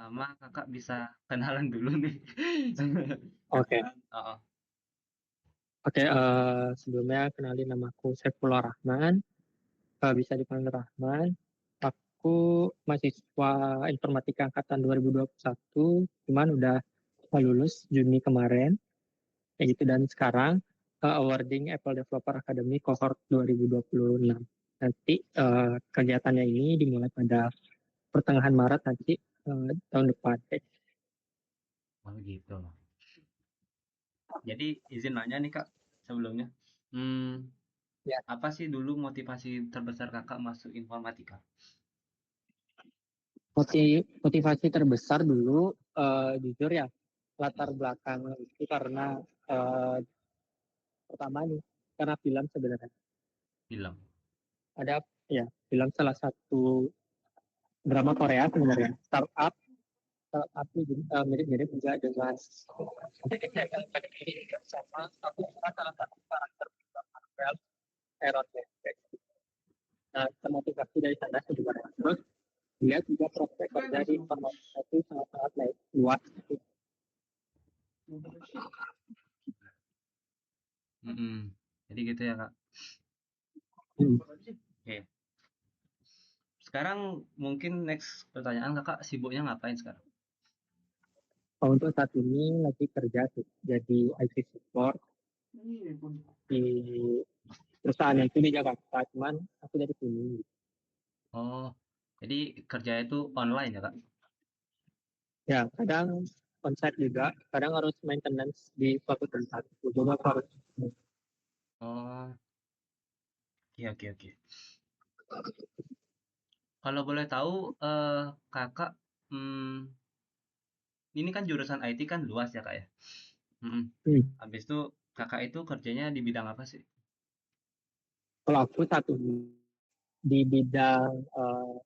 Sama kakak bisa kenalan dulu nih. Oke, Kenalan. Oh, oke. Sebelumnya kenalin namaku Saifullah Rahman. Bisa dipanggil Rahman. Aku mahasiswa informatika angkatan 2021. Cuman udah lulus Juni kemarin. Kayak gitu. Dan sekarang awarding Apple Developer Academy cohort 2026. Nanti kegiatannya ini dimulai pada pertengahan Maret nanti tahun depan. oh gitu. Jadi izin nanya nih kak sebelumnya. Hmm, Ya, apa sih dulu motivasi terbesar kakak masuk informatika? motivasi terbesar dulu, jujur ya, latar belakang itu karena eh, pertama nih, karena film sebenarnya Film. ada, ya, film salah satu drama Korea sebenarnya, startup itu mirip-mirip juga dengan sama aku suka salah satu karakter film Marvel, Iron Man. Nah, termotivasi dari sana sebenarnya. Terus dia juga prospek kerja di informatika itu sangat-sangat luas. Mm-mm. Jadi gitu ya kak. Hmm. Oke. Sekarang mungkin next pertanyaan kakak sibuknya ngapain sekarang? Untuk saat ini lagi kerja tuh, jadi IT support di perusahaan itu di Jakarta, cuman aku dari sini. Oh, jadi kerja itu online ya kak? Ya, kadang onsite juga, kadang harus maintenance di suatu tempat. Jadi aku harus. Oh, oke oke oke. Kalau boleh tahu, kakak, hmm, ini kan jurusan IT kan luas ya kak ya? Mm-mm. Hmm. Habis itu kakak itu kerjanya di bidang apa sih? Kalau aku satu di bidang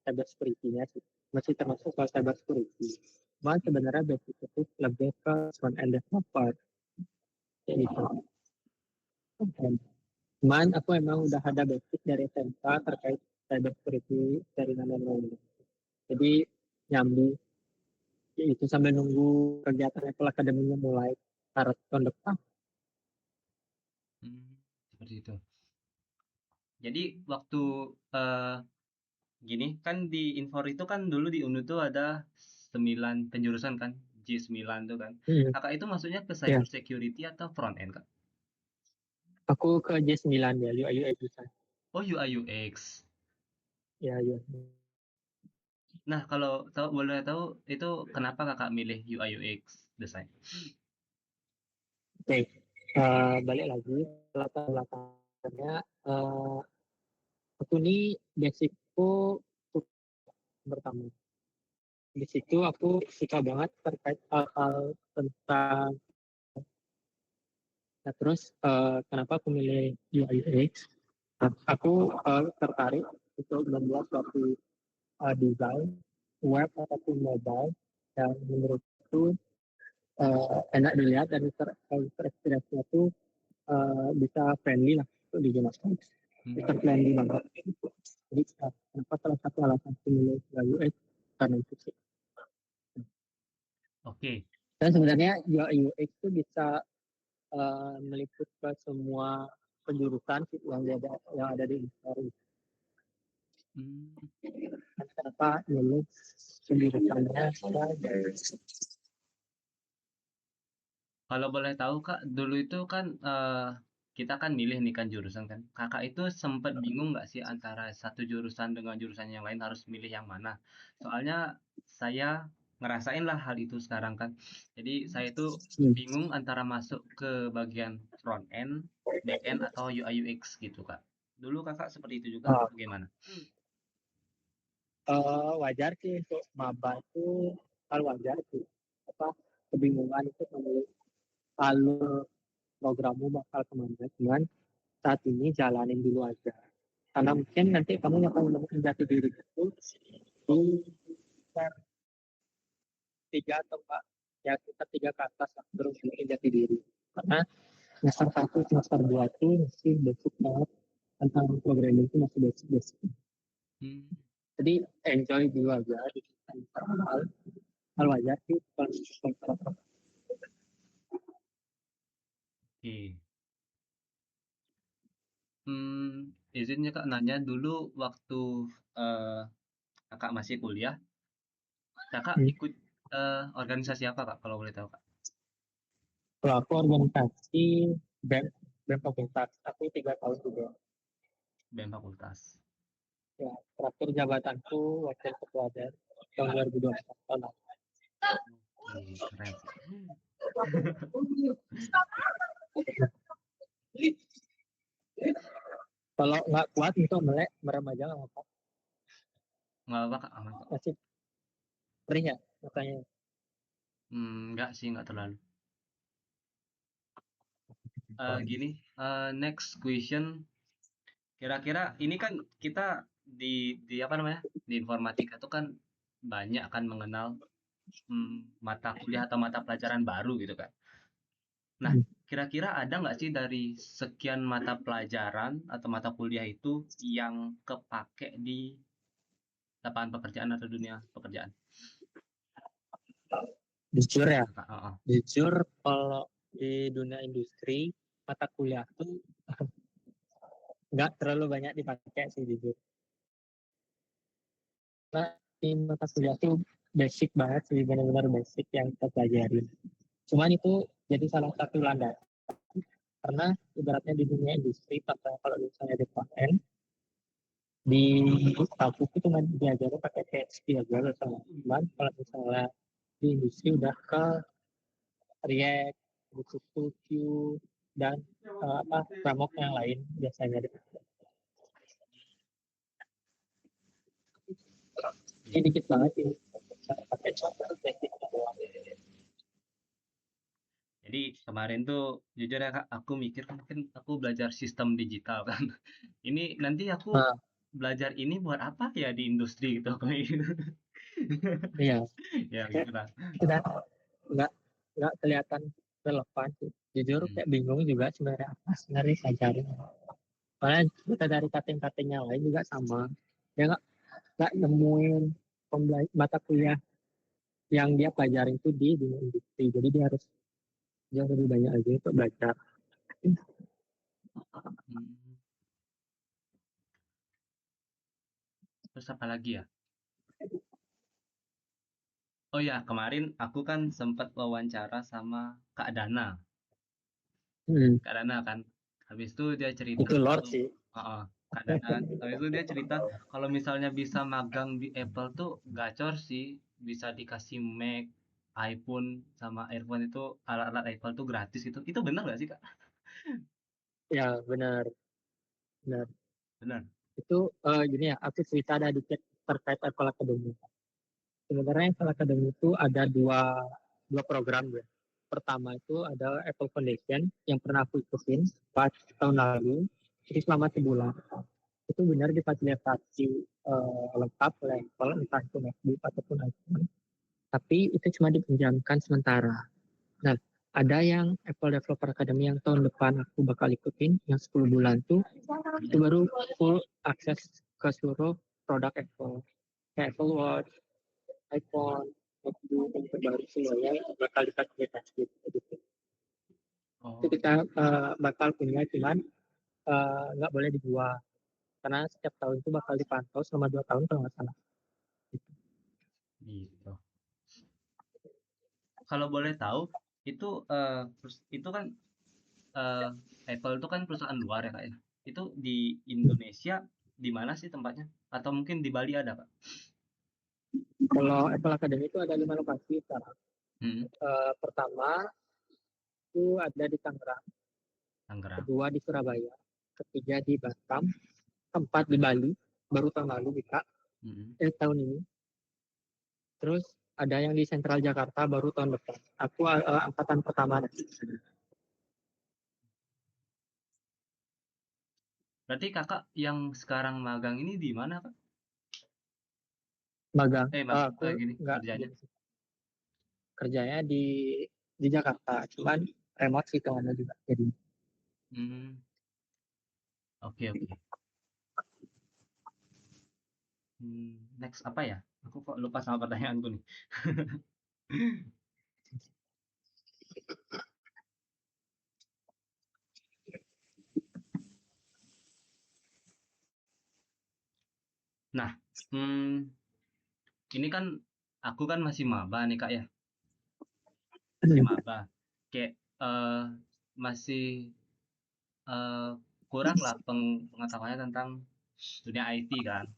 cyber security-nya sih, masih termasuk kalau cyber security. Cuman sebenarnya basic itu lebih ke front end developer, kayak gitu. Cuman aku emang udah ada basic dari SMK terkait cyber security dari lain-lain. Jadi nyambi itu sambil nunggu kegiatan Apple Academy-nya mulai Maret tahun depan. Hmm, seperti itu. Jadi waktu eh, gini kan di Infor itu kan dulu di UNU tuh ada 9 penjurusan kan, J9 tuh kan. Hmm, Kakak itu maksudnya ke ya, cyber security atau front end kak? aku ke J9 ya, UI UX design. Oh UI UX. Ya, ya. Nah kalau tahu boleh tahu itu kenapa kakak milih UI UX design? Oke, balik lagi latar belakangnya. eh aku ini basicku pertama. Di situ aku suka banget terkait hal-hal tentang. Nah, terus kenapa aku milih UI UX? Nah, aku tertarik untuk membuat suatu desain web ataupun mobile yang menurutku enak dilihat dan terekspirasinya itu bisa friendly lah untuk digunakan. Hmm, Bisa friendly banget. Jadi kenapa salah satu alasan aku milih UI UX karena itu sih. oke. Dan sebenarnya UI UX itu bisa meliput ke semua penjurusan sih yang ada di Instagram. Hmm. Kenapa milih penjurusannya dari. Kalau boleh tahu Kak, dulu itu kan kita kan milih nih kan jurusan kan. Kakak itu sempat bingung nggak sih antara satu jurusan dengan jurusan yang lain harus milih yang mana? Soalnya saya ngerasain lah hal itu sekarang kan. Jadi saya itu bingung antara masuk ke bagian front end, back end atau UI UX gitu Kak. Dulu Kakak seperti itu juga uh, atau gimana? Wajar sih untuk maba itu hal wajar sih. Apa kebingungan itu memilih alur programmu bakal kemana. Cuman saat ini jalanin dulu aja. Karena mungkin nanti kamu akan menemukan jati diri itu di semester 3 atau 4, ya semester 3 ke atas lah, baru menemukan jati diri. Karena semester 1, semester 2 itu masih basic banget tentang programming itu masih basic. Hmm. Jadi enjoy dulu aja di awal. hal wajar sih kalau misalnya. Oke. Izinnya Kak nanya dulu waktu eh, Kakak masih kuliah, Kakak Hmm. ikut organisasi apa Kak kalau boleh tahu Kak? Kalau aku organisasi BEM, BEM fakultas, aku 3 tahun juga. BEM fakultas. Ya, terakhir jabatanku wakil ketua BEM tahun 2024 tahun lalu. Oke, keren sih. Kalau nggak kuat untuk melek, merem aja nggak apa-apa. Nggak apa Kak, aman kok. Masih perih ya, makanya. Nggak sih, nggak terlalu. Gini, next question. Kira-kira ini kan kita di apa namanya? Di informatika itu kan banyak kan mengenal mata kuliah atau mata pelajaran baru gitu kan. Nah, Hmm. kira-kira ada nggak sih dari sekian mata pelajaran atau mata kuliah itu yang kepake di lapangan pekerjaan atau dunia pekerjaan? Jujur ya, Kakak, heeh. jujur kalau di dunia industri, mata kuliah tuh nggak terlalu banyak dipakai sih jujur. Nah, di mata kuliah tuh basic banget sih, benar-benar basic yang kita pelajari. Cuman itu jadi salah satu landasan karena ibaratnya di dunia industri, kalau misalnya di front end, di aku itu cuma diajarin pakai PHP aja loh sama. Cuman kalau misalnya di industri udah ke React, butuh Vue, dan apa framework yang lain biasanya. Ini Iya. dikit banget ini pakai contoh basic doang. Jadi kemarin tuh jujur ya Kak, aku mikir kan mungkin aku belajar sistem digital kan. Ini nanti aku Nah, belajar ini buat apa ya di industri gitu kayak gitu. iya, Ya kayak gitu lah. udah nggak nggak kelihatan relevan sih. Jujur Hmm. kayak bingung juga sebenarnya apa sebenarnya saya cari. Soalnya kita dari kating-kating yang lain juga sama. Dia nggak nemuin mata kuliah yang dia pelajarin itu di dunia industri. Jadi dia harus jauh lebih banyak lagi untuk belajar. Hmm. Terus apa lagi ya? Oh ya, kemarin aku kan sempat wawancara sama Kak Dana. Hmm, Kak Dana kan. Habis itu dia cerita itu Lord kalau sih. Kak Dana kan. Habis itu dia cerita kalau misalnya bisa magang di Apple tuh gacor sih. Bisa dikasih Mac, iPhone sama earphone itu alat-alat Apple tuh gratis gitu. Itu benar nggak sih Kak? Ya benar, benar. Benar. Itu gini ya, aku cerita ada dikit terkait Apple Academy. Sebenarnya Apple Academy itu ada dua program ya. Pertama itu ada Apple Foundation yang pernah aku ikutin pas tahun lalu. Jadi selama sebulan. Itu benar difasilitasi lengkap oleh Apple, entah itu MacBook ataupun iPhone. Tapi itu cuma dipinjamkan sementara. Nah, ada yang Apple Developer Academy yang tahun depan aku bakal ikutin, yang 10 bulan tuh, itu Hmm. baru full akses ke seluruh produk Apple. Kayak Apple Watch, iPhone, MacBook, yang terbaru semuanya bakal difasilitasi. Gitu. Itu Oh, kita bakal punya, cuman nggak boleh dibuat. Karena setiap tahun itu bakal dipantau selama 2 tahun kalau nggak salah. Gitu. gitu. Kalau boleh tahu, itu itu kan eh, Apple itu kan perusahaan luar ya Kak ya. Itu di Indonesia di mana sih tempatnya? Atau mungkin di Bali ada Kak? Kalau Apple Academy itu ada 5 lokasi sekarang. Hmm, Pertama itu ada di Tangerang, Tangerang. kedua di Surabaya, ketiga di Batam, keempat di Bali, baru tahun lalu kita, Hmm. tahun ini. Terus ada yang di Sentral Jakarta baru tahun depan. Aku angkatan pertama nanti. Berarti kakak yang sekarang magang ini di mana kak? Magang. Maksud Aku gini nggak kerjanya? gini sih. Kerjanya di Jakarta, cuman remote sih kawannya juga. Jadi Hmm, oke oke. Next apa ya? Aku kok lupa sama pertanyaanku nih. Nah, ini kan aku kan masih maba nih Kak ya, masih maba. Kayak masih eh, kurang lah pengetahuannya tentang dunia IT kan.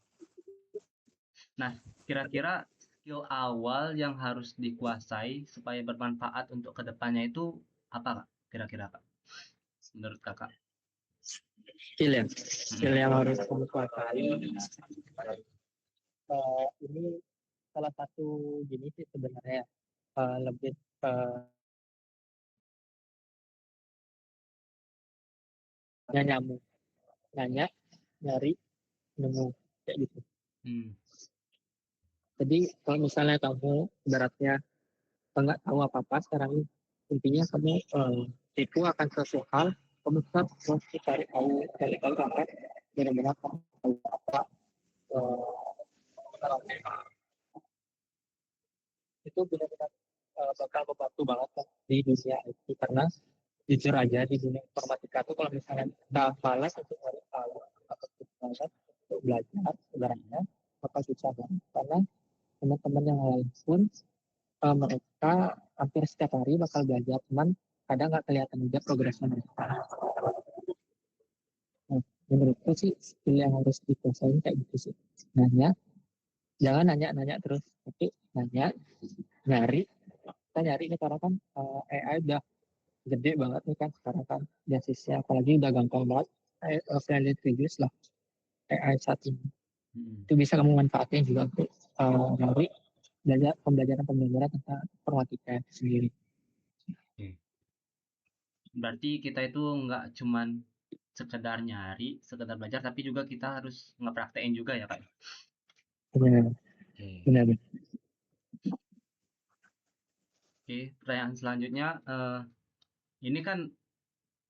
Nah, kira-kira skill awal yang harus dikuasai supaya bermanfaat untuk kedepannya itu apa Kak? Kira-kira Kak, menurut Kakak? Skill ya, Mm-mm. skill yang harus kamu kuasai. Ini salah satu gini sih sebenarnya, lebih nyamuk, nanya, nyari, nemu, kayak gitu. Hmm. Jadi kalau misalnya kamu ibaratnya nggak tahu apa-apa sekarang ini, intinya kamu itu akan sesuatu hal, kamu tetap harus cari tahu apa, benar-benar kamu tahu apa, eh, itu benar-benar bakal membantu banget kan di dunia IT, karena jujur aja di dunia informatika itu kalau misalnya kita malas untuk cari tahu atau kita malas untuk belajar sebenarnya bakal susah banget, karena teman-teman yang lain pun mereka hampir setiap hari bakal belajar, cuman kadang nggak kelihatan juga progresnya mereka. Nah, menurutku sih skill yang harus dikuasain kayak gitu sih. Nanya, jangan nanya-nanya terus, tapi nanya, nyari. Kita nyari ini karena kan AI udah gede banget nih kan sekarang kan, basisnya apalagi udah gampang banget, friendly to use lah AI saat ini. Mm-mm. Itu bisa kamu manfaatin juga untuk nyari belajar pembelajaran tentang informatika itu sendiri. Oke. Berarti kita itu nggak cuman sekedar nyari, sekedar belajar, tapi juga kita harus ngepraktein juga ya Kak? Benar, Oke. benar. Oke, pertanyaan selanjutnya, ini kan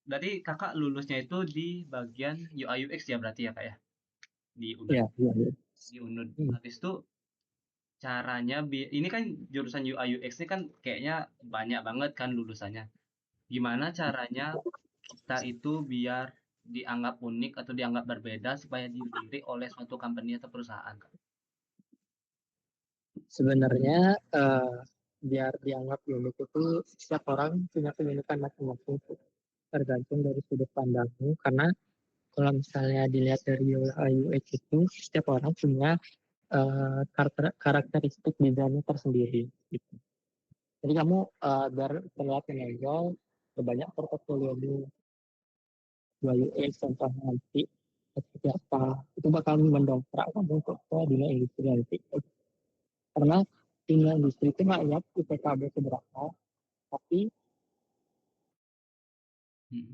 berarti Kakak lulusnya itu di bagian UI UX ya berarti ya Kak ya? Di UNUD. Ya, ya, ya. Di UNUD. Hmm. Habis itu caranya ini kan jurusan UI UX ini kan kayaknya banyak banget kan lulusannya. Gimana caranya kita itu biar dianggap unik atau dianggap berbeda supaya dilirik oleh suatu company atau perusahaan, Kak? Sebenarnya biar dianggap unik itu setiap orang punya keunikan masing-masing, tergantung dari sudut pandangmu, karena kalau misalnya dilihat dari UI UX itu setiap orang punya karakteristik desainnya tersendiri gitu. Jadi kamu biar terlihat menonjol, berbanyak portofolio di UI UX contoh nanti seperti apa, itu bakal mendongkrak kamu ke dunia industri nanti, karena dunia industri itu nggak lihat IPKB seberapa, tapi Mhm.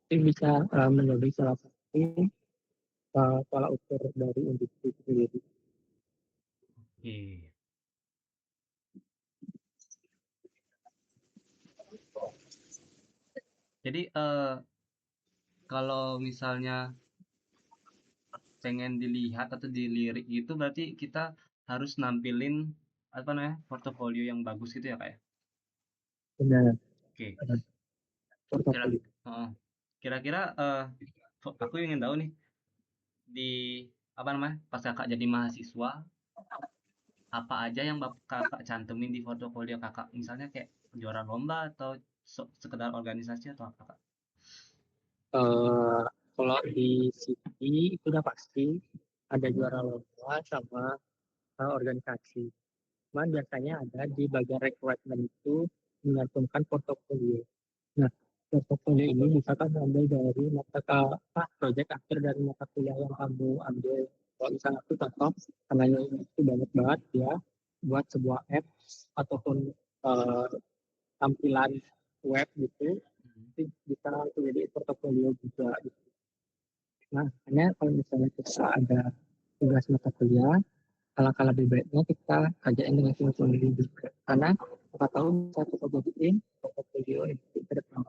itu bisa menjadi salah satu tolak ukur dari industri itu sendiri. Oke. Jadi kalau misalnya pengen dilihat atau dilirik gitu berarti kita harus nampilin apa namanya portofolio yang bagus gitu ya Kak ya? Benar, Oke. benar. Kira, Portofolio. heeh. Kira-kira aku ingin tahu nih di apa namanya pas Kakak jadi mahasiswa apa aja yang Kakak cantumin di portofolio Kakak? Misalnya kayak juara lomba atau sekedar organisasi atau apa Kak? Eh, Kalau di CV itu udah pasti ada juara lomba sama organisasi. Cuman biasanya ada di bagian requirement itu menyantumkan portofolio. Nah, portofolio ini bisa kan ambil dari proyek akhir dari mata kuliah yang kamu ambil. Kalau misalnya aku contoh, karena ini itu banyak banget ya, buat sebuah app ataupun eh, tampilan web gitu, Mhm. itu bisa menjadi portofolio juga. Nah, hanya kalau misalnya kita ada tugas mata kuliah, alangkah lebih baiknya kita kajian dengan portofolio juga. Karena kita tahu bisa kita jadiin portofolio itu ke depan.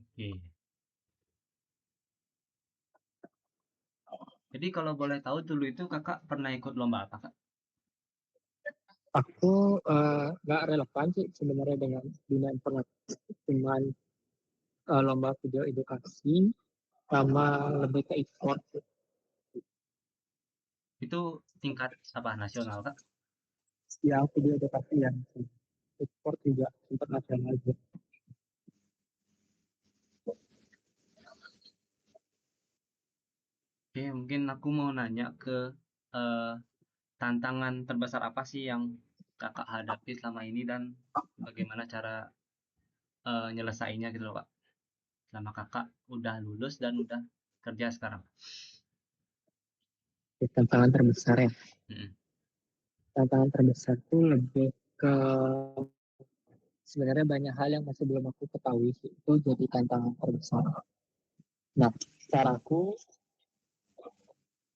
Oke. Jadi kalau boleh tahu dulu itu Kakak pernah ikut lomba apa Kak? Aku nggak relevan sih sebenarnya dengan dunia informasi, cuman lomba video edukasi sama lebih ke e-sport sih. Itu tingkat apa nasional Kak? Yang video edukasi yang e-sport juga sempat nasional juga. Oke, mungkin aku mau nanya ke eh, tantangan terbesar apa sih yang Kakak hadapi selama ini dan bagaimana cara nyelesainya gitu loh Kak. Selama Kakak udah lulus dan udah kerja sekarang. Tantangan terbesar ya. Mm-mm. Tantangan terbesar tuh lebih ke sebenarnya banyak hal yang masih belum aku ketahui sih. Itu jadi tantangan terbesar. Nah, caraku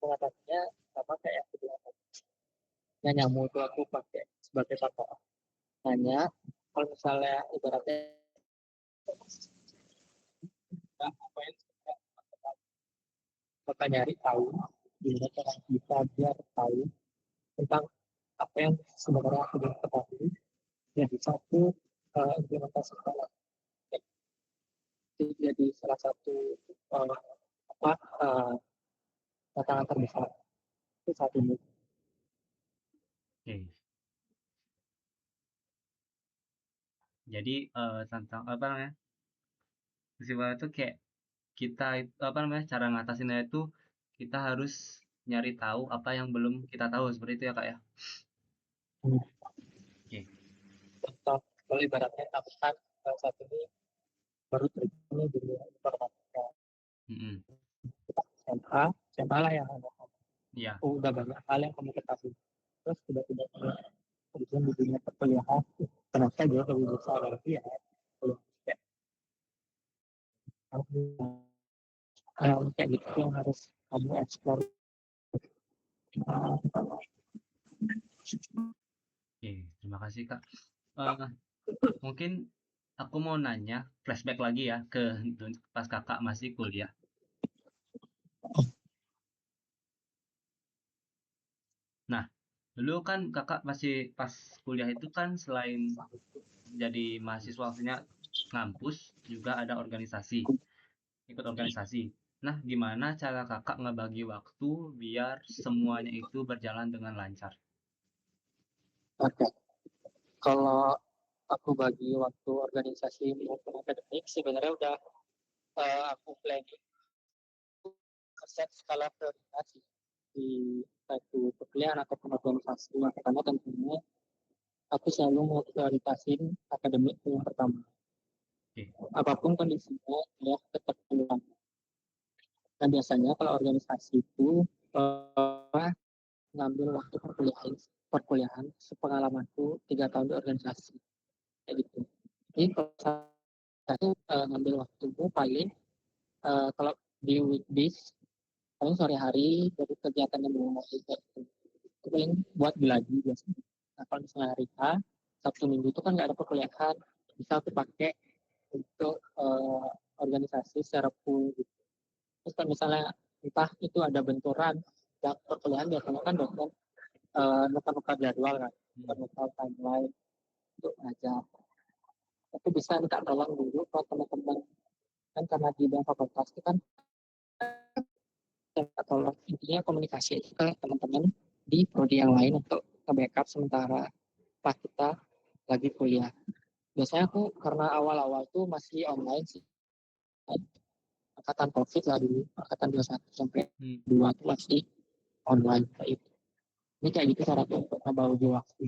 mengatasinya sama kayak yang kedua tadi. Yang nyamuk itu aku pakai sebagai patokan. Hanya kalau misalnya ibaratnya apa yang kita nyari tahu, gimana cara kita biar tahu tentang apa yang sebenarnya aku belum ketahui, yang bisa aku implementasikan. Itu jadi salah satu uh, apa uh, tantangan terbesar itu saat ini. Oke. Jadi tentang apa namanya? Festival itu kayak kita apa namanya? Cara ngatasinnya itu kita harus nyari tahu apa yang belum kita tahu seperti itu ya Kak ya. Hmm. Oke. Contoh, kalau ibaratnya aku kan saat ini baru terjun di dunia informatika Mm-mm. SMA, SMA lah yang Iya. udah banyak hal yang kamu ketahui. Terus tiba-tiba terjun di dunia perkuliahan, ternyata jauh lebih besar lagi ya. Kalau kayak kayak gitu yang harus kamu eksplor. Oke, terima kasih Kak. Eh, mungkin aku mau nanya flashback lagi ya ke pas Kakak masih kuliah. Nah, dulu kan Kakak masih pas kuliah itu kan selain jadi mahasiswa maksudnya ngampus juga ada organisasi, ikut organisasi. Nah, gimana cara Kakak ngebagi waktu biar semuanya itu berjalan dengan lancar? Oke, kalau aku bagi waktu organisasi maupun akademik sebenarnya udah aku planning set skala prioritas di satu perkuliahan ataupun organisasi. Yang pertama tentunya aku selalu mau prioritasin akademik yang pertama. Oke. Apapun kondisinya, ya tetap pulang. Nah biasanya kalau organisasi itu ngambil waktu perkuliahan, perkuliahan sepengalamanku 3 tahun di organisasi kayak gitu. Jadi kalau saya ngambil waktuku paling kalau di weekdays paling sore hari dari kegiatan yang belum mulai kayak gitu. Itu paling buat belajar biasanya. Nah kalau misalnya hari H, Sabtu Minggu itu kan nggak ada perkuliahan, bisa aku pakai untuk organisasi secara full gitu. Terus kalau misalnya entah itu ada benturan dan perkuliahan biasanya kan dosen nukar-nukar jadwal kan, Hmm. nukar timeline untuk ngajar. Tapi bisa minta tolong dulu ke teman-teman kan karena di bidang fakultas itu kan minta tolong intinya komunikasi itu ke teman-teman di prodi yang lain untuk ke backup sementara pas kita lagi kuliah. Biasanya aku karena awal-awal tuh masih online sih, angkatan COVID lah dulu, angkatan 21 sampai Hmm. 2 tuh masih online kayak itu. Ini kayak gitu cara untuk ngebagi waktu.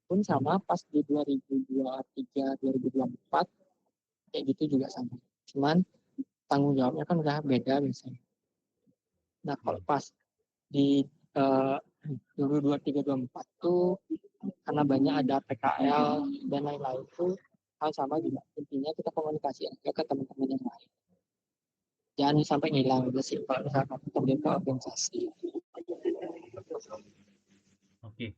Pun sama pas di 2023, 2024 kayak gitu juga sama. Cuman tanggung jawabnya kan udah beda biasanya. Nah kalau Hmm. pas di uh, 2023-2024 tuh karena banyak ada PKL dan lain-lain tuh hal sama juga. Intinya kita komunikasi aja ke teman-teman yang lain. Jangan sampai ngilang udah sih kalau misalkan terjun ke organisasi. Oke.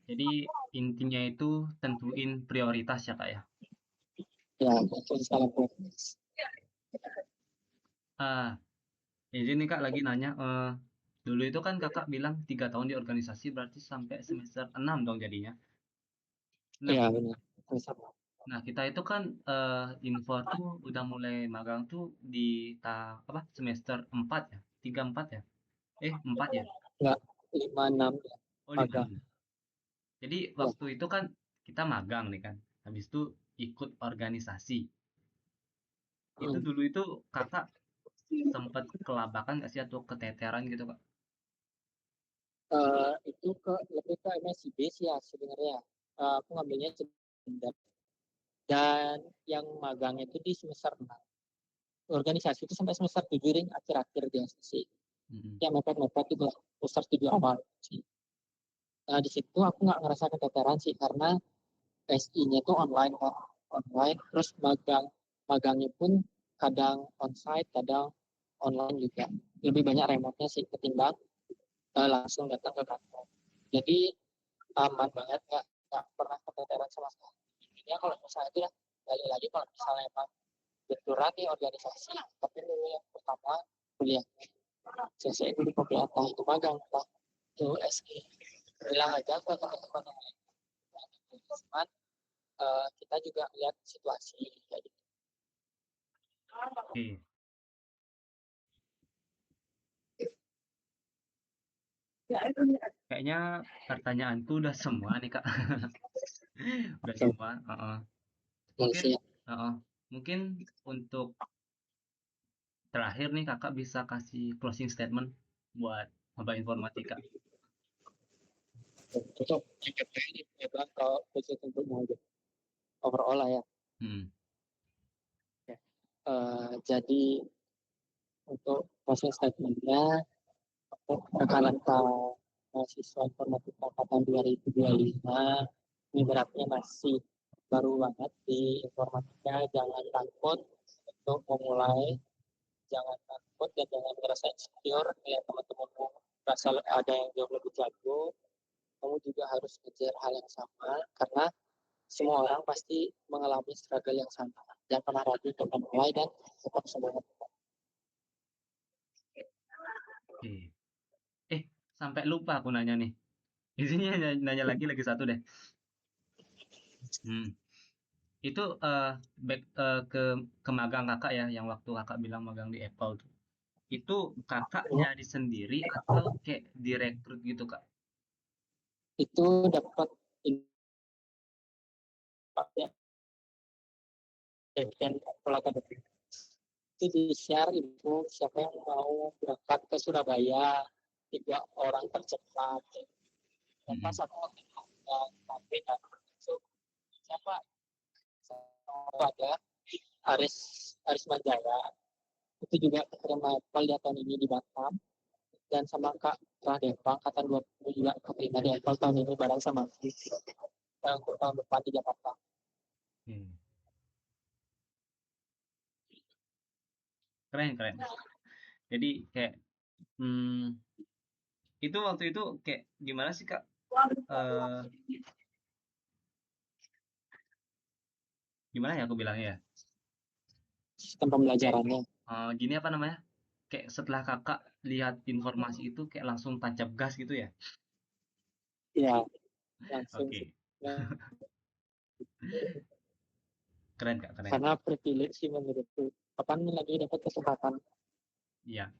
Jadi intinya itu tentuin prioritas ya Kak ya. Ya, itu skala prioritas. Ah, jadi nih Kak lagi nanya, Dulu itu kan kakak bilang 3 tahun di organisasi berarti sampai semester 6 dong jadinya. Nah, Iya benar. Sama. nah kita itu kan info tuh udah mulai magang tuh di apa semester 4 ya, 3 4 ya, 4 ya, Enggak, 5 6 ya, oh 5 magang. 6. Jadi Ya. waktu itu kan kita magang nih kan, habis itu ikut organisasi. Itu Hmm. dulu itu kakak sempat kelabakan nggak sih atau keteteran gitu kak? Itu lebih ke MSIB sih ya sebenarnya. Aku ngambilnya cendet, dan yang magangnya itu di semester 6. Organisasi itu sampai semester 7 ring, akhir-akhir dia sih. Mm-mm. Ya mepet-mepet itu lah, semester 7 awal sih. Nah, di situ aku nggak ngerasa keteteran sih karena SI-nya tuh online kok. Online, terus magangnya pun kadang onsite, kadang online juga. Lebih banyak remote-nya sih ketimbang langsung datang ke kantor. Jadi aman banget, nggak pernah keteteran sama sekali. Intinya kalau misalnya itu ya, balik lagi kalau misalnya emang benturan nih organisasi, tapi dulu yang pertama kuliah. Selesai dulu pemerintah itu magang, entah itu SI. Bilang aja ke teman-teman yang lain. Cuman kita juga lihat situasi kayak gitu. Oke, kayaknya pertanyaanku udah semua nih kak, udah Oke, semua. Heeh. ya Mungkin, sih. heeh. Mungkin untuk terakhir nih kakak bisa kasih closing statement buat maba informatika. Untuk JKT ini memang kalau khusus untuk mau overall lah ya. Hmm. Oke. Jadi untuk closing statementnya, untuk rekan-rekan mahasiswa informatika angkatan 2025, ini beratnya masih baru banget di informatika, jangan takut untuk memulai, jangan takut dan jangan merasa insecure ya teman-teman, merasa ada yang jauh lebih jago. Kamu juga harus kejar hal yang sama karena semua orang pasti mengalami struggle yang sama. Jangan pernah ragu untuk memulai dan tetap semangat. Oke. Eh, sampai lupa aku nanya nih. Di sini nanya lagi satu deh. Hmm. Itu back ke magang kakak ya, yang waktu kakak bilang magang di Apple tuh. Itu kakak nyari sendiri atau kayak direkrut gitu kak? Itu dapat impaknya dan pola itu di share info siapa yang mau berangkat ke Surabaya, 3 orang tercepat. Dan pas Mm-mm. aku waktu itu sampai dan masuk siapa, ada Aris Aris Manjaya, itu juga keterima Apple di tahun ini di Batam, dan sama Kak Radeva angkatan 20 juga keterima di Apple tahun ini bareng sama aku, untuk tahun depan di Jakarta. Hmm. Keren keren. Jadi kayak hmm, itu waktu itu kayak gimana sih kak? Eh, Gimana ya aku bilangnya ya? Sistem Kayak pembelajarannya gini apa namanya? Kayak setelah kakak lihat informasi itu kayak langsung tancap gas gitu ya? ya langsung sih. Oke, Nah, keren kak, keren. karena privilege sih menurutku, kapan lagi dapat kesempatan. Iya,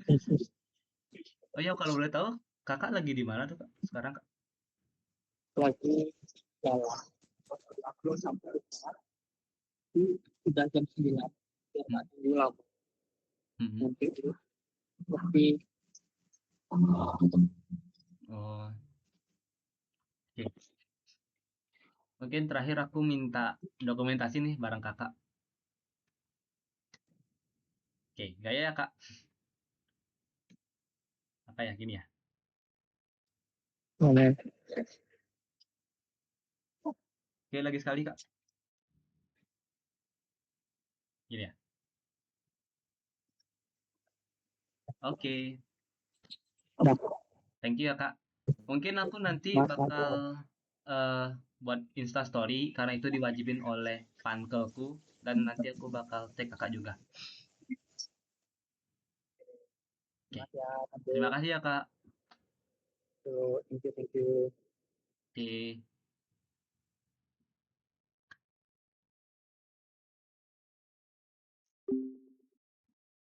terus ya. Oh iya, kalau boleh tahu, kakak lagi di mana tuh kak sekarang kak? Lagi jalan aku sampai udah jam 9, biar Hmm. nggak tunggu lama Mhm. nanti itu tapi Oh, oke. Mungkin terakhir aku minta dokumentasi nih barang kakak. Oke, gaya ya kak. Apa ya gini ya? boleh. Oke, lagi sekali kak. Gini ya. Oke, Udah, thank you ya kak. Mungkin aku nanti mas. bakal eh buat Insta Story karena itu diwajibin oleh pankelku dan nanti aku bakal tag kakak juga. Oke. Semangat ya, Terima Kak. kasih ya, Kak. Thank you, thank you. Oke.